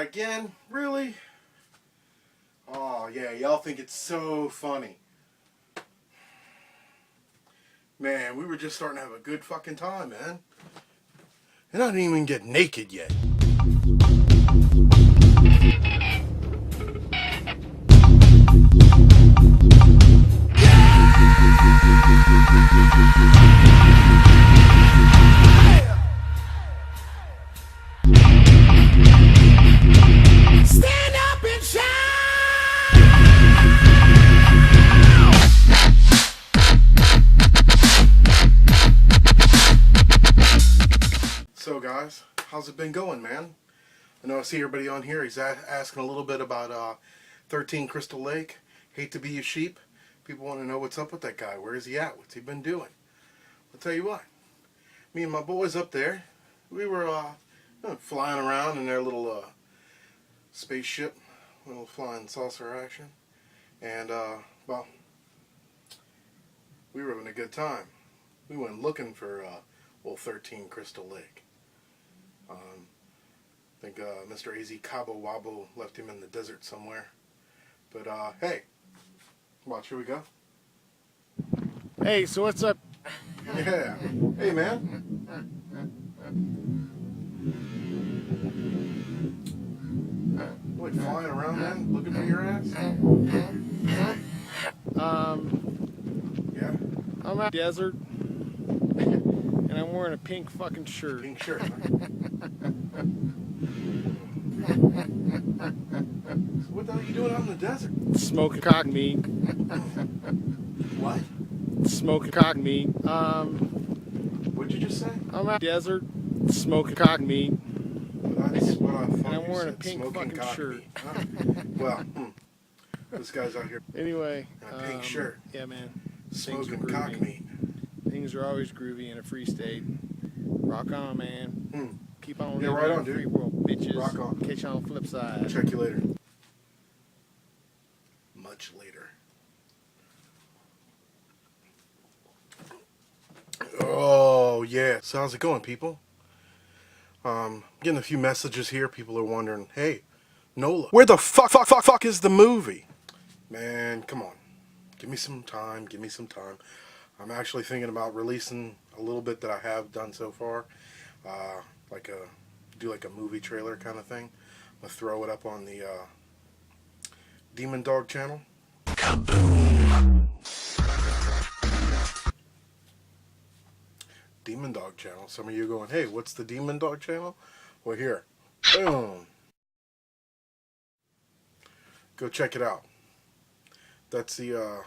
Again? Really? Oh, yeah, y'all think it's so funny. Man, we were just starting to have a good fucking time, man. And I didn't even get naked yet. Stand up and shout! So guys, how's it been going, man? I know I see everybody on here. He's asking a little bit about 13 Crystal Lake. Hate to be your sheep. People want to know what's up with that guy. Where is he at? What's he been doing? I'll tell you what. Me and my boys up there, we were flying around in their little spaceship, little flying saucer action, and well, we were having a good time. We went looking for old 13 Crystal Lake. I think Mr. AZ Cabo Wabo left him in the desert somewhere. But hey, watch, here we go. Hey, so what's up? Yeah. Hey, man. What, flying around, man? Looking for your ass? Yeah? I'm out in the desert, and I'm wearing a pink fucking shirt. Pink shirt, huh? So what the hell are you doing out in the desert? Smoking cock meat. What? Smoking cock meat. What'd you just say? I'm out in the desert, smoking cock meat. That's what I thought. And I'm you wearing a said, pink smoking fucking cock shirt. meat, huh? Well, this guy's out here Anyway. in a pink shirt. Yeah, man. Smoking cock meat. Things are always groovy in a free state. Rock on, man. Keep on Yeah, living right in on, the free dude. world, bitches. Rock on. Catch you on the flip side. Check you later. Much later. Oh, yeah. So how's it going, people? Getting a few messages here. People are wondering, hey, Nola, where the fuck is the movie? Man, come on. Give me some time. Give me some time. I'm actually thinking about releasing a little bit that I have done so far. Do like a movie trailer kind of thing. I'm going to throw it up on the Demon Dog channel. Kaboom! Demon Dog channel. Some of you are going, hey, what's the Demon Dog channel? Well, here. Boom! Go check it out. That's the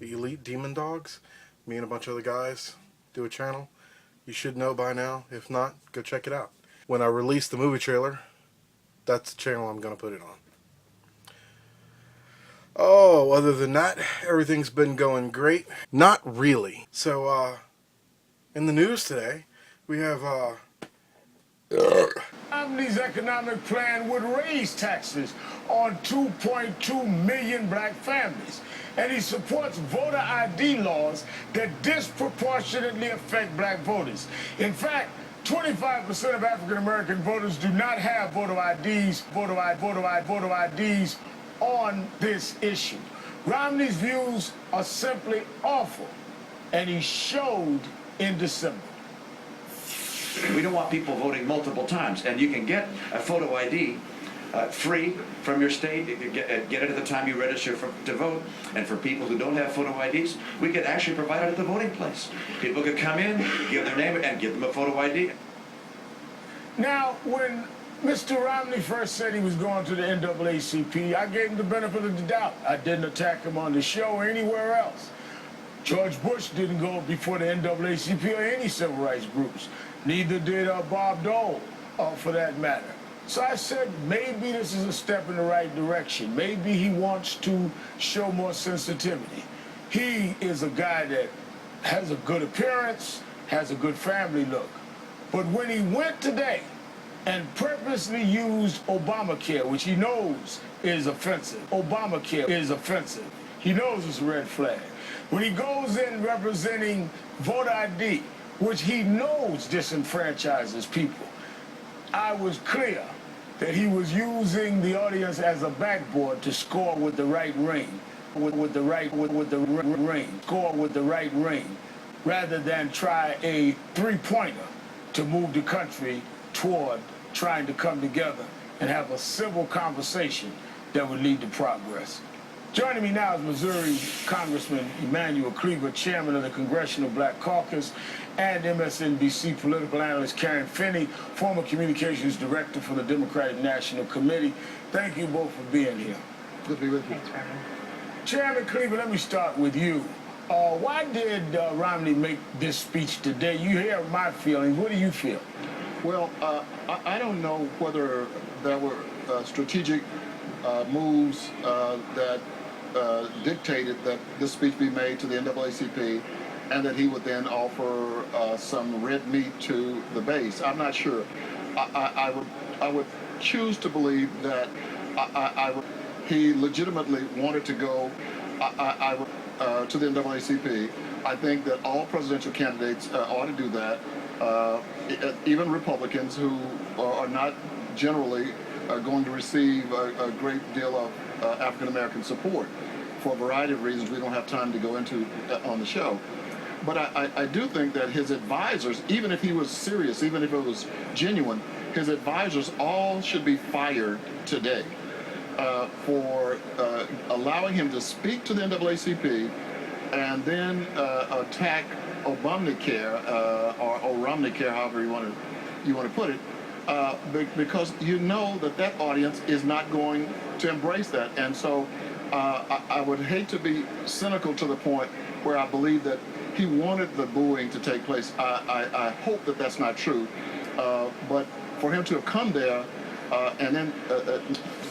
Elite Demon Dogs. Me and a bunch of other guys do a channel. You should know by now. If not, go check it out. When I release the movie trailer, that's the channel I'm going to put it on. Oh, other than that, everything's been going great. Not really. So, in the news today, we have, Romney's economic plan would raise taxes on 2.2 million black families. And he supports voter ID laws that disproportionately affect black voters. In fact, 25% of African American voters do not have voter IDs on this issue. Romney's views are simply awful, and he showed in December. We don't want people voting multiple times, and you can get a photo ID free from your state. Get it at the time you register to vote. And for people who don't have photo IDs, we could actually provide it at the voting place. People could come in, give their name, and give them a photo ID. Now, when Mr. Romney first said he was going to the NAACP, I gave him the benefit of the doubt. I didn't attack him on the show or anywhere else. George Bush didn't go before the NAACP or any civil rights groups. Neither did Bob Dole, for that matter. So I said, maybe this is a step in the right direction. Maybe he wants to show more sensitivity. He is a guy that has a good appearance, has a good family look. But when he went today and purposely used Obamacare, which he knows is offensive, Obamacare is offensive. He knows it's a red flag. When he goes in representing voter ID, which he knows disenfranchises people, I was clear that he was using the audience as a backboard to score with the right ring, with the ring, score with the right ring, rather than try a three-pointer to move the country toward trying to come together and have a civil conversation that would lead to progress. Joining me now is Missouri Congressman Emanuel Cleaver, chairman of the Congressional Black Caucus, and MSNBC political analyst Karen Finney, former communications director for the Democratic National Committee. Thank you both for being here. Good to be with you. Thanks, Reverend. Chairman Cleaver, let me start with you. Why did Romney make this speech today? You hear my feelings. What do you feel? Well, I don't know whether there were strategic moves that dictated that this speech be made to the NAACP and that he would then offer some red meat to the base. I'm not sure. I would choose to believe that he legitimately wanted to go to the NAACP. I think that all presidential candidates ought to do that, even Republicans who are not generally going to receive a great deal of African-American support for a variety of reasons we don't have time to go into on the show. But I do think that his advisors, even if he was serious, even if it was genuine, his advisors all should be fired today for allowing him to speak to the NAACP and then attack Obamacare or Romneycare, however you want to put it, because you know that audience is not going to embrace that. And so I would hate to be cynical to the point where I believe that he wanted the booing to take place. I hope that that's not true. But for him to have come there and then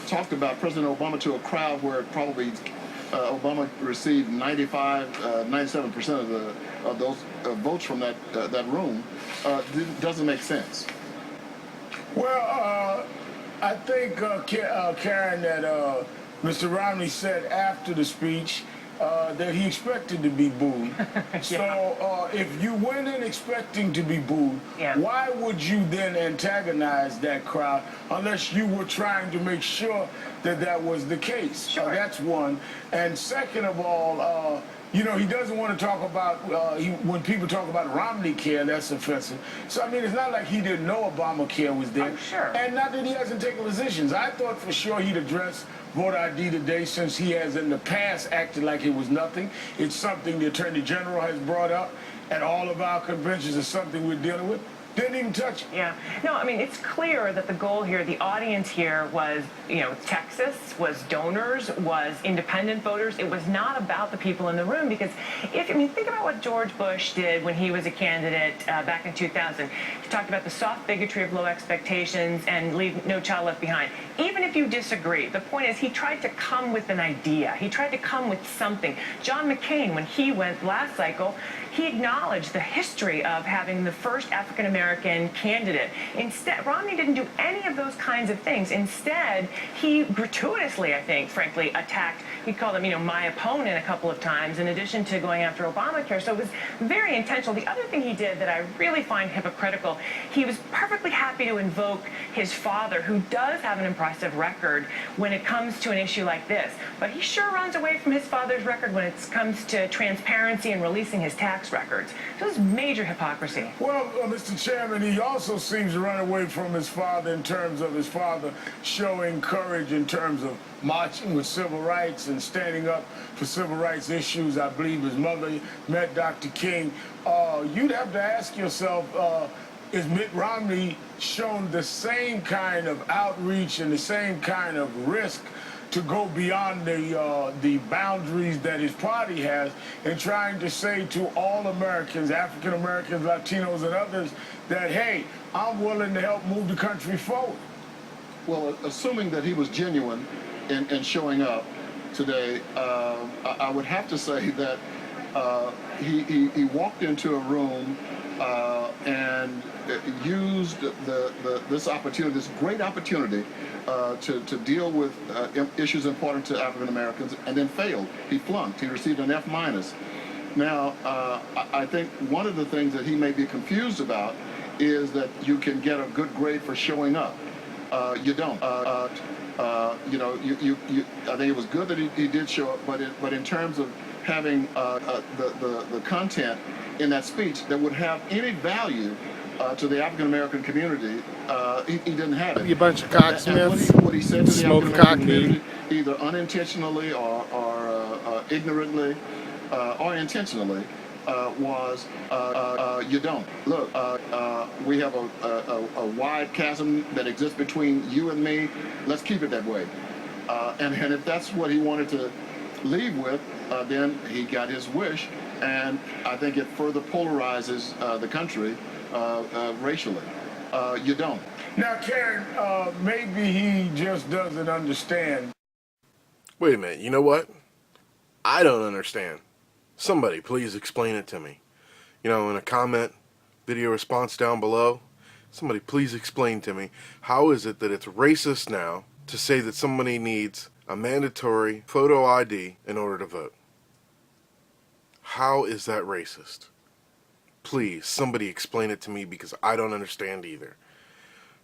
talked about President Obama to a crowd where probably Obama received 97% of those votes from that room, doesn't make sense. Well, I think, Karen, that Mr. Romney said after the speech that he expected to be booed. Yeah. So if you went in expecting to be booed, Yeah. why would you then antagonize that crowd unless you were trying to make sure that that was the case? Sure. That's one. And second of all, you know, he doesn't want to talk about, when people talk about Romneycare, that's offensive. So, I mean, it's not like he didn't know Obamacare was there. I'm sure. And not that he hasn't taken positions. I thought for sure he'd address voter ID today, since he has in the past acted like it was nothing. It's something the Attorney General has brought up at all of our conventions. It's something we're dealing with. Didn't even touch it. Yeah. No, I mean, it's clear that the goal here, the audience here was, you know, Texas, was donors, was independent voters. It was not about the people in the room because, think about what George Bush did when he was a candidate back in 2000. He talked about the soft bigotry of low expectations and leave no child left behind. Even if you disagree, the point is he tried to come with an idea. He tried to come with something. John McCain, when he went last cycle, he acknowledged the history of having the first African-American candidate. Instead, Romney didn't do any of those kinds of things. Instead, he gratuitously, I think, frankly, attacked, he called him, you know, my opponent a couple of times, in addition to going after Obamacare. So it was very intentional. The other thing he did that I really find hypocritical, he was perfectly happy to invoke his father, who does have an impressive record when it comes to an issue like this. But he sure runs away from his father's record when it comes to transparency and releasing his tax records. So this is major hypocrisy. Well, Mr. Chairman, he also seems to run away from his father in terms of his father showing courage in terms of marching with civil rights and standing up for civil rights issues. I believe his mother met Dr. King. You'd have to ask yourself, is Mitt Romney shown the same kind of outreach and the same kind of risk to go beyond the boundaries that his party has in trying to say to all Americans, African Americans, Latinos, and others, that, hey, I'm willing to help move the country forward? Well, assuming that he was genuine in showing up today, I would have to say that he walked into a room and used this opportunity, this great opportunity, to deal with issues important to African Americans, and then failed. He flunked. He received an F-. Now, I think one of the things that he may be confused about is that you can get a good grade for showing up. You don't. You know, I think it was good that he did show up, but in terms of having the content in that speech that would have any value to the African American community, he didn't have it. You bunch of cocksmiths. What he said to the Smoke African American cock meat. community, either unintentionally or ignorantly or intentionally, was you don't. Look, we have a wide chasm that exists between you and me. Let's keep it that way. And if that's what he wanted to leave with, then he got his wish. And I think it further polarizes the country racially. You don't. Now, Karen, maybe he just doesn't understand. Wait a minute, you know what? I don't understand. Somebody please explain it to me. You know, in a comment, video response down below, somebody please explain to me, how is it that it's racist now to say that somebody needs a mandatory photo ID in order to vote? How is that racist? Please, somebody explain it to me, because I don't understand either.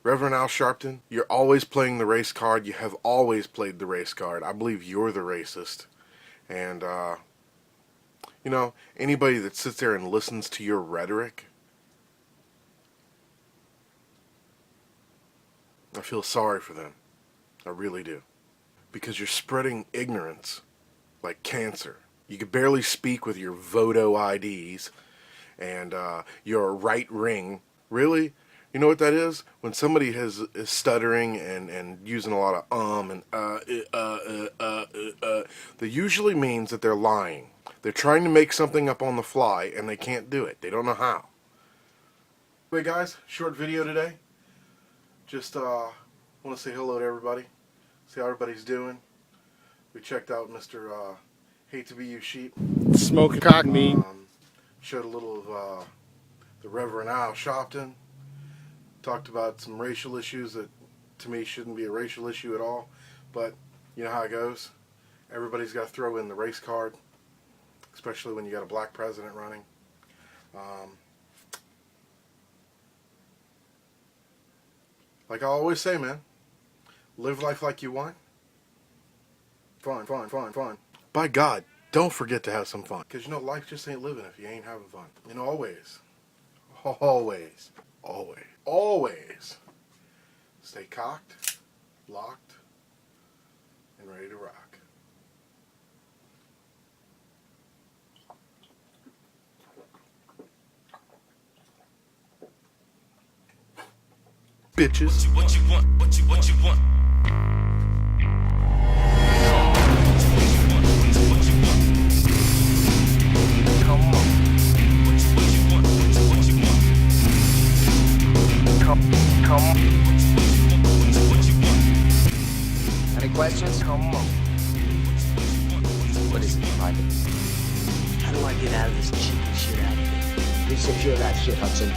Reverend Al Sharpton, you're always playing the race card. You have always played the race card. I believe you're the racist. And, you know, anybody that sits there and listens to your rhetoric, I feel sorry for them. I really do. Because you're spreading ignorance like cancer. You can barely speak with your Voto IDs and your right ring. Really? You know what that is? When somebody is stuttering and using a lot of and that usually means that they're lying. They're trying to make something up on the fly and they can't do it. They don't know how. Wait guys, short video today. Just want to say hello to everybody. See how everybody's doing. We checked out Mr. Hate to Be You Sheep. Smoking cock meat. Showed a little of the Reverend Al Sharpton. Talked about some racial issues that to me shouldn't be a racial issue at all. But you know how it goes. Everybody's got to throw in the race card. Especially when you got a black president running. Like I always say, man. Live life like you want. Fun, fun, fun, fun. By God, don't forget to have some fun. Because you know, life just ain't living if you ain't having fun. And always, always, always, always stay cocked, locked, and ready to rock. Bitches. What you want? What you want? Any questions? Come on. What is it, private? How do I get out of this cheap shit out of here? You secure that shit, Hudson.